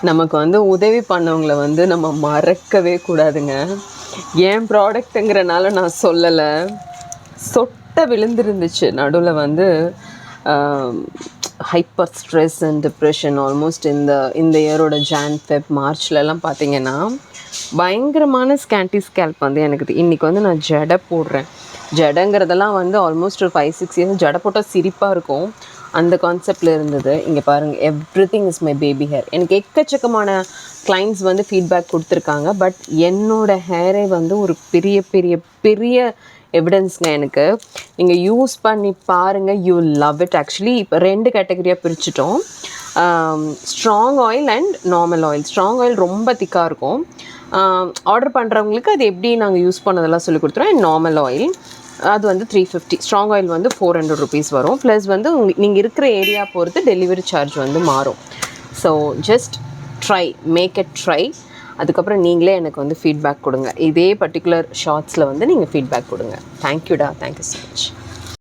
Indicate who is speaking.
Speaker 1: நமக்கு வந்து உதவி பண்ணவங்கள வந்து நம்ம மறக்கவே கூடாதுங்க. என் ப்ராடக்ட்டுங்கிறனால நான் சொல்லலை. சொட்ட விழுந்துருந்துச்சு நடுவில் வந்து hyper stress and depression almost இந்த இயரோட ஜான் ஃபெப் மார்ச்லலாம் பார்த்தீங்கன்னா பயங்கரமான ஸ்கேல்ப் வந்து எனக்கு இன்றைக்கி வந்து நான் ஜடை போடுறேன். ஜடைங்கிறதெல்லாம் வந்து ஆல்மோஸ்ட் ஒரு 5-6 இயர்ஸ் ஜடை போட்டால் சிரிப்பாக இருக்கும், அந்த கான்செப்டில் இருந்தது. இங்கே பாருங்கள், everything is my baby hair. எனக்கு எக்கச்சக்கமான கிளைண்ட்ஸ் வந்து ஃபீட்பேக் கொடுத்துருக்காங்க. பட் என்னோடய ஹேரே வந்து ஒரு பெரிய பெரிய பெரிய எவிடன்ஸுங்க எனக்கு. நீங்கள் யூஸ் பண்ணி பாருங்கள், யூ லவ் இட். ஆக்சுவலி இப்போ 2 கேட்டகரியாக பிரிச்சுட்டோம், strong oil and normal oil. Strong oil ரொம்ப திக்காக இருக்கும். ஆர்டர் பண்ணுறவங்களுக்கு அது எப்படி நாங்கள் யூஸ் பண்ணதெல்லாம் சொல்லி கொடுத்துருவோம். அண்ட் நார்மல் ஆயில் அது வந்து 350. ஸ்ட்ராங் ஆயில் வந்து 400 ருபீஸ் வரும். ப்ளஸ் வந்து நீங்கள் இருக்கிற ஏரியா பொறுத்து டெலிவரி சார்ஜ் வந்து மாறும். So just try, make it try. அதுக்கப்புறம் நீங்களே எனக்கு வந்து ஃபீட்பேக் கொடுங்க. இதே பர்டிகுலர் ஷார்ட்ஸில் வந்து நீங்கள் ஃபீட்பேக் கொடுங்க. தேங்க்யூடா, தேங்க்யூ ஸோ மச்.